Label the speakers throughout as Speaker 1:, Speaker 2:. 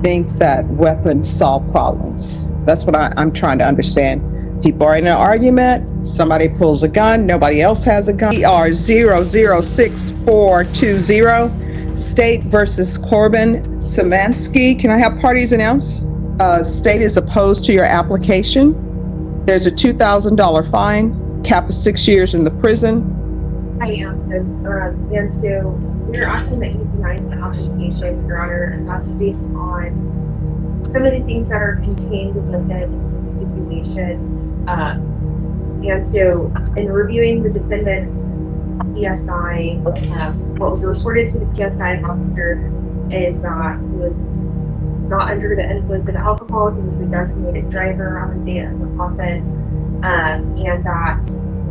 Speaker 1: think that weapons solve problems. That's what I'm trying to understand. People are in an argument, somebody pulls a gun, nobody else has a gun. ER 006420, State versus Corbin Szymanski. Can I have parties announced? State is opposed to your application. There's a $2,000 fine, cap of 6 years in the prison.
Speaker 2: I am, and so we're asking that you deny the application, Your Honor, and that's based on some of the things that are contained within the stipulations. And so in reviewing the defendant's PSI, what was reported to the PSI officer is that he was not under the influence of alcohol. He was the designated driver on the day of the offense, and that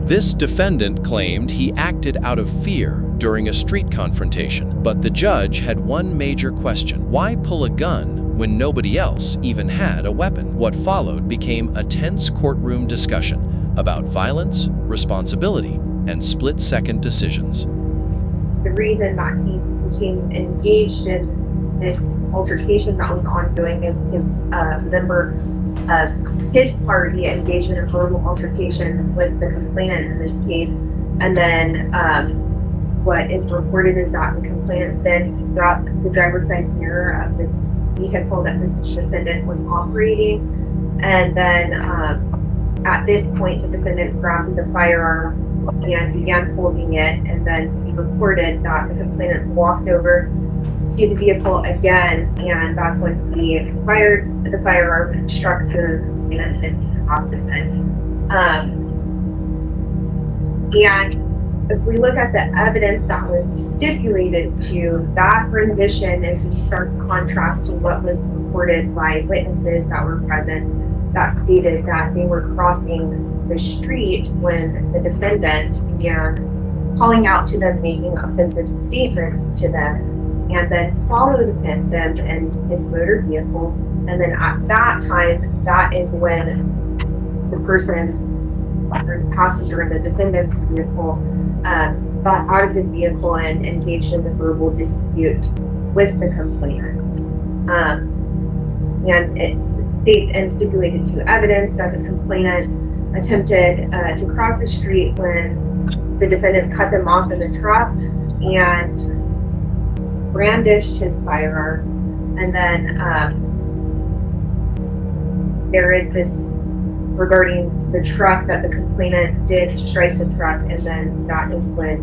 Speaker 3: This defendant claimed he acted out of fear during a street confrontation, but the judge had one major question. Why pull a gun when nobody else even had a weapon? What followed became a tense courtroom discussion about violence, responsibility, and split-second decisions.
Speaker 2: the reason that he became engaged in this altercation that was ongoing is because a member of his party engaged in a verbal altercation with the complainant in this case. And then what is reported is that the complainant then dropped the driver's side mirror of the vehicle that the defendant was operating. And then at this point, the defendant grabbed the firearm and began holding it. And then he reported that the complainant walked over to the vehicle again, and that's when he fired the firearm and struck the complainant and he stopped it. And if we look at the evidence that was stipulated to, that rendition is in stark contrast to what was reported by witnesses that were present that stated that they were crossing the street when the defendant began calling out to them, making offensive statements to them, and then followed them in his motor vehicle. And then at that time, that is when the person, or the passenger in the defendant's vehicle, got out of the vehicle and engaged in the verbal dispute with the complainant. And it's stipulated to evidence that the complainant attempted to cross the street when the defendant cut them off in the truck and brandished his firearm. And then there is this regarding the truck that the complainant did strike the truck, and then that is when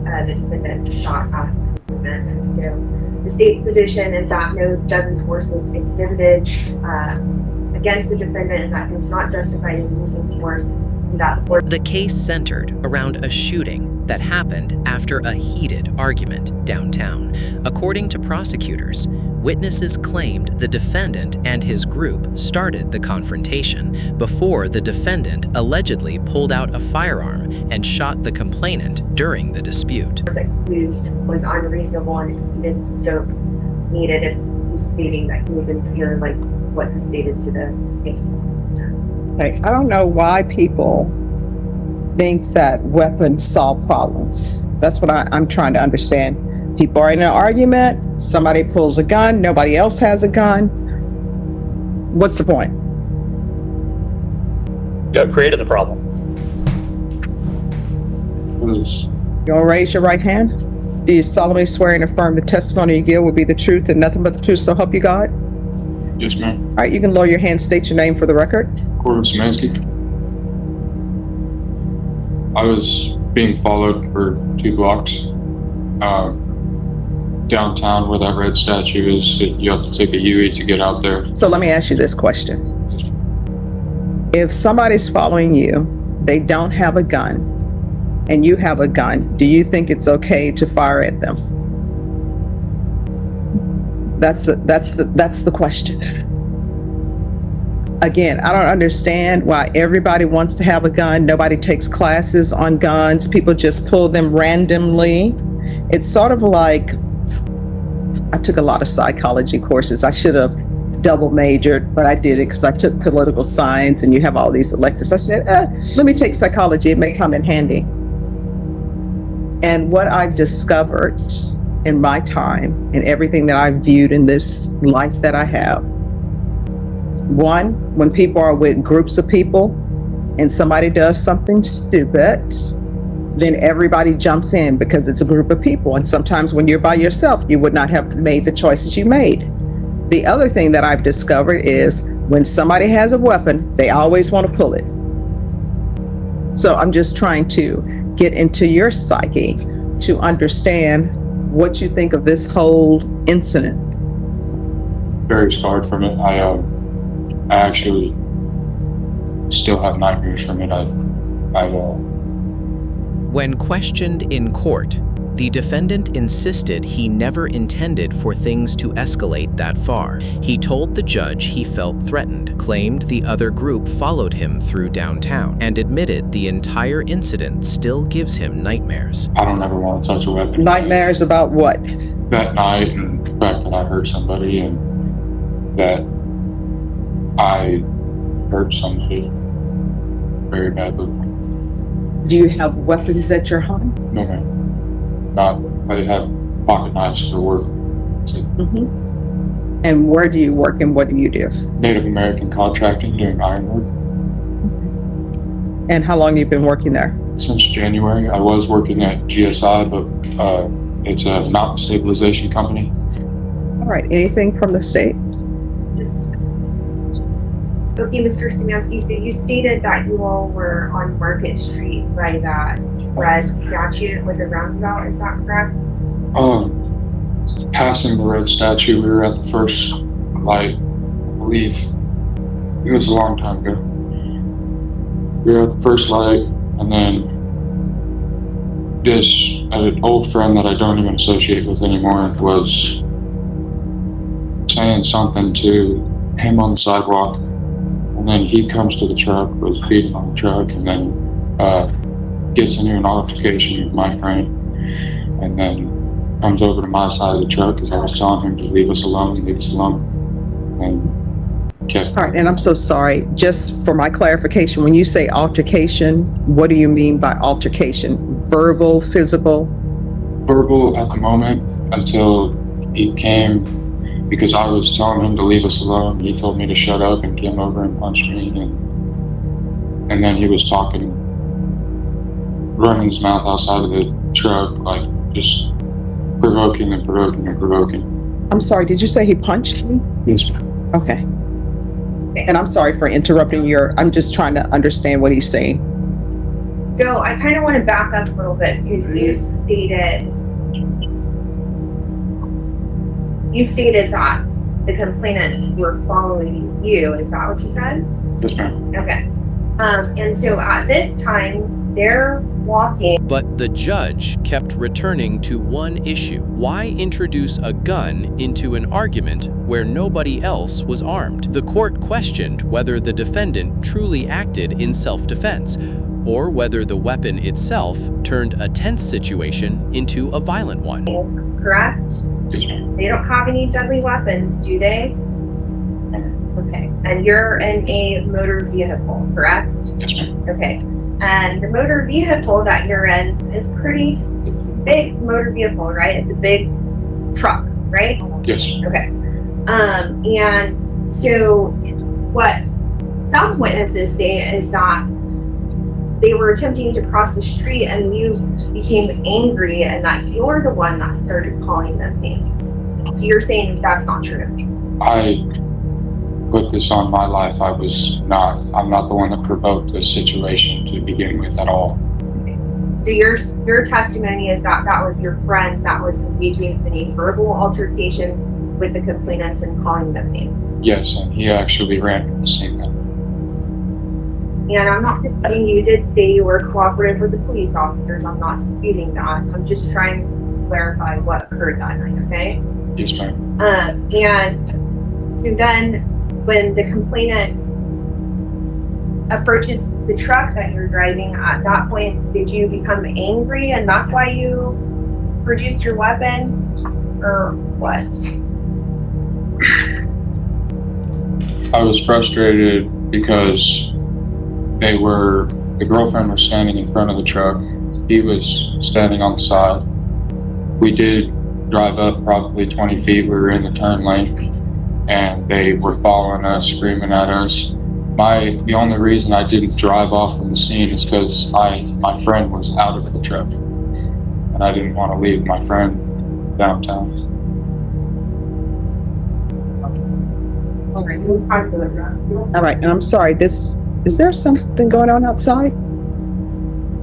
Speaker 2: the defendant shot at the complainant. And so the state's position is that no deadly force was exhibited against the defendant, and that he was not justified in using force.
Speaker 4: The case centered around a shooting that happened after a heated argument downtown. According to prosecutors, witnesses claimed the defendant and his group started the confrontation before the defendant allegedly pulled out a firearm and shot the complainant during the dispute.
Speaker 2: The accused was unreasonable and exceeded the scope needed if he's stating that he was in fear, like what he stated to the case officer.
Speaker 1: I don't know why people think that weapons solve problems. That's what I'm trying to understand. People are in an argument, somebody pulls a gun, nobody else has a gun. What's the point?
Speaker 5: You created the problem.
Speaker 1: You want to raise your right hand? Do you solemnly swear and affirm the testimony you give will be the truth and nothing but the truth, so help you God?
Speaker 6: Yes, ma'am.
Speaker 1: All right, you can lower your hand, state your name for the record.
Speaker 6: Courtroom Szymanski. I was being followed for 2 blocks downtown where that red statue is. You have to take a UE to get out there.
Speaker 1: So let me ask you this question. If somebody's following you, they don't have a gun, and you have a gun, do you think it's okay to fire at them? That's the question. Again, I don't understand why everybody wants to have a gun. Nobody takes classes on guns. People just pull them randomly. It's sort of like, I took a lot of psychology courses. I should have double majored, but I did it because I took political science and you have all these electives. I said, let me take psychology. It may come in handy. And what I've discovered in my time and everything that I've viewed in this life that I have. One, when people are with groups of people and somebody does something stupid, then everybody jumps in because it's a group of people. And sometimes when you're by yourself, you would not have made the choices you made. The other thing that I've discovered is when somebody has a weapon, they always want to pull it. So I'm just trying to get into your psyche to understand what you think of this whole incident.
Speaker 6: Very scarred from it. I actually still have nightmares from it.
Speaker 4: When questioned in court, the defendant insisted he never intended for things to escalate that far. He told the judge he felt threatened, claimed the other group followed him through downtown, and admitted the entire incident still gives him nightmares.
Speaker 6: I don't ever want to touch a weapon.
Speaker 1: Nightmares about what?
Speaker 6: That night, and the fact that I hurt somebody and that I hurt somebody very badly.
Speaker 1: Do you have weapons at your home?
Speaker 6: No, ma'am. Not. I have pocket knives for work.
Speaker 1: And where do you work and what do you do?
Speaker 6: Native American contracting, doing ironwork.
Speaker 1: And how long have you been working there?
Speaker 6: Since January. I was working at GSI, but it's a mountain stabilization company.
Speaker 1: All right, anything from the state?
Speaker 2: Okay, Mr. Szymanski, so you stated that you all were on Market Street by that red statue with the roundabout, is that correct?
Speaker 6: Passing the red statue, we were at the first light, I believe. It was a long time ago. We were at the first light, and then an old friend that I don't even associate with anymore was saying something to him on the sidewalk. And then he comes to the truck, was beating on the truck, and then gets into an altercation with my friend, and then comes over to my side of the truck because I was telling him to leave us alone, and kept.
Speaker 1: All right, and I'm so sorry, just for my clarification, when you say altercation, what do you mean by altercation? Verbal, physical?
Speaker 6: Verbal at the moment until he came. Because I was telling him to leave us alone, he told me to shut up and came over and punched me, and then he was talking, running his mouth outside of the truck, like just provoking.
Speaker 1: I'm sorry, did you say he punched me?
Speaker 6: Yes, ma'am.
Speaker 1: Okay. And I'm sorry for interrupting I'm just trying to understand what he's saying.
Speaker 2: So I kind of want to back up a little bit because you stated that the complainants were following you. Is that what you said?
Speaker 6: Yes, ma'am.
Speaker 2: Okay. And so at this time, they're walking.
Speaker 3: But the judge kept returning to one issue. Why introduce a gun into an argument where nobody else was armed? The court questioned whether the defendant truly acted in self-defense, or whether the weapon itself turned a tense situation into a violent one.
Speaker 2: Correct?
Speaker 6: Yes, ma'am.
Speaker 2: They don't have any deadly weapons, do they? Okay. And you're in a motor vehicle, correct?
Speaker 6: Yes, ma'am.
Speaker 2: Okay. And the motor vehicle that you're in is pretty big motor vehicle, right? It's a big truck, right?
Speaker 6: Yes.
Speaker 2: Okay. And so what some witnesses say is that they were attempting to cross the street and you became angry and that you're the one that started calling them names. So you're saying that's not true? I
Speaker 6: put this on my life. I'm not the one that provoked the situation to begin with at all.
Speaker 2: Okay. So your testimony is that that was your friend that was engaging in a verbal altercation with the complainants and calling them names?
Speaker 6: Yes, and he actually ran from the scene then.
Speaker 2: And I'm not disputing, you did say you were cooperative with the police officers. I'm not disputing that. I'm just trying to clarify what occurred that night, okay?
Speaker 6: Yes, ma'am.
Speaker 2: And so then when the complainant approaches the truck that you're driving, at that point, did you become angry and that's why you produced your weapon? Or what?
Speaker 6: I was frustrated because the girlfriend was standing in front of the truck. He was standing on the side. We did drive up probably 20 feet. We were in the turn lane and they were following us, screaming at us. The only reason I didn't drive off from the scene is because my friend was out of the truck and I didn't want to leave my friend downtown.
Speaker 1: All right, and I'm sorry, is there something going on outside?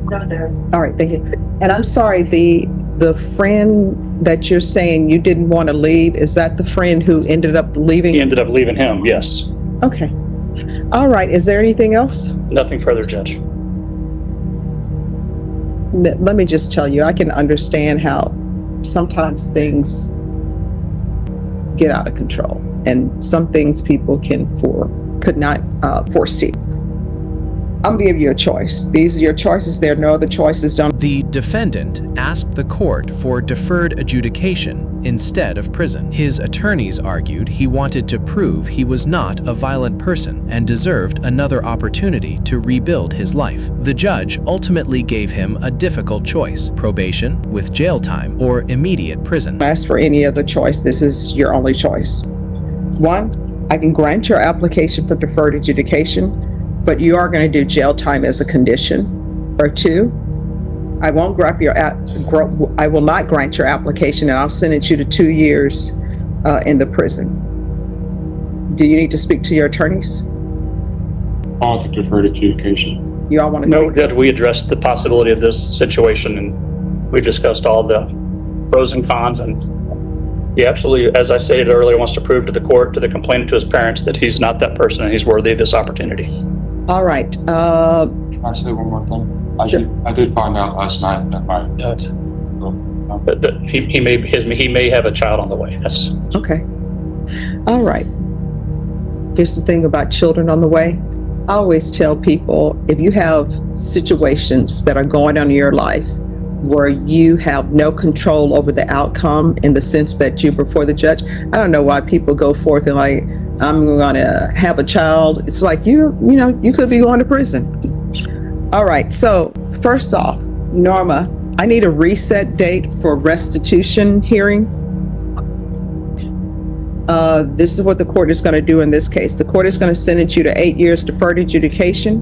Speaker 2: No.
Speaker 1: All right, thank you. And I'm sorry, the friend that you're saying you didn't want to leave, is that the friend who ended up leaving?
Speaker 5: He ended up leaving him, yes.
Speaker 1: Okay. All right, is there anything else?
Speaker 5: Nothing further, Judge.
Speaker 1: Let me just tell you, I can understand how sometimes things get out of control and some things people could not foresee. I'm gonna give you a choice. These are your choices. There are no other choices.
Speaker 3: The defendant asked the court for deferred adjudication instead of prison. His attorneys argued he wanted to prove he was not a violent person and deserved another opportunity to rebuild his life. The judge ultimately gave him a difficult choice: probation with jail time or immediate prison.
Speaker 1: Ask for any other choice. This is your only choice. One, I can grant your application for deferred adjudication, but you are going to do jail time as a condition. Or two, I will not grant your application and I'll sentence you to 2 years in the prison. Do you need to speak to your attorneys?
Speaker 6: I want the deferred adjudication.
Speaker 1: You all want to?
Speaker 5: No, Judge, we addressed the possibility of this situation and we discussed all the pros and cons, and he absolutely, as I stated earlier, wants to prove to the court, to the complainant, to his parents, that he's not that person and he's worthy of this opportunity.
Speaker 1: All right.
Speaker 6: Can I say one more thing?
Speaker 1: Sure.
Speaker 6: I did find out last night that
Speaker 5: He may have a child on the way. That's
Speaker 1: Okay. All right. Here's the thing about children on the way. I always tell people, if you have situations that are going on in your life where you have no control over the outcome, in the sense that you're before the judge, I don't know why people go forth and like, I'm going to have a child. It's like, you could be going to prison. All right. So first off, Norma, I need a reset date for restitution hearing. This is what the court is going to do in this case. The court is going to sentence you to 8 years deferred adjudication.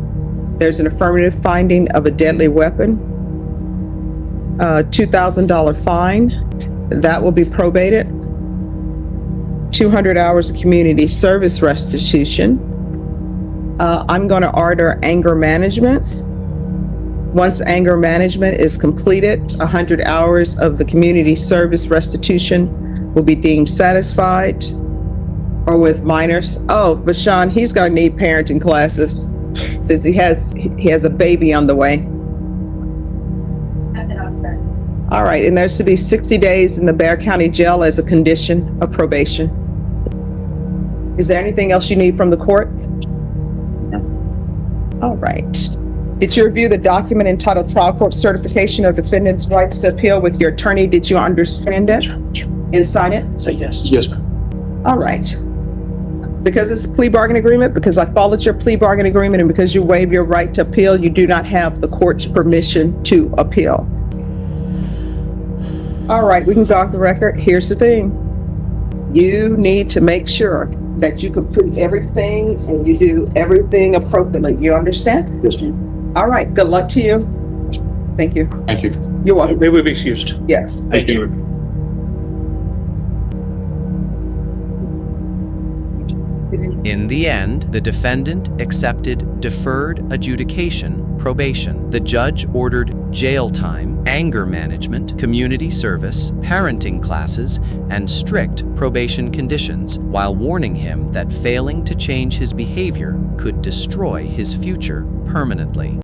Speaker 1: There's an affirmative finding of a deadly weapon, $2,000 fine. That will be probated. 200 hours of community service restitution. I'm going to order anger management. Once anger management is completed, 100 hours of the community service restitution will be deemed satisfied. Or with minors. Oh, but Sean, he's going to need parenting classes since he has a baby on the way. All right, and there's to be 60 days in the Bexar County Jail as a condition of probation. Is there anything else you need from the court? All right. Did you review the document entitled Trial Court Certification of Defendant's Rights to Appeal with your attorney? Did you understand it and sign it?
Speaker 5: say yes.
Speaker 6: Yes, ma'am.
Speaker 1: All right. Because it's a plea bargain agreement, because I followed your plea bargain agreement, and because you waive your right to appeal, you do not have the court's permission to appeal. All right, we can go off the record. Here's the thing. You need to make sure that you complete everything and you do everything appropriately. You understand?
Speaker 6: Yes, ma'am.
Speaker 1: All right, good luck to you. Thank you.
Speaker 6: Thank you.
Speaker 1: You're welcome.
Speaker 5: They would be excused.
Speaker 1: Yes.
Speaker 5: Thank you.
Speaker 3: In the end, the defendant accepted deferred adjudication, probation. The judge ordered jail time, anger management, community service, parenting classes, and strict probation conditions, while warning him that failing to change his behavior could destroy his future permanently.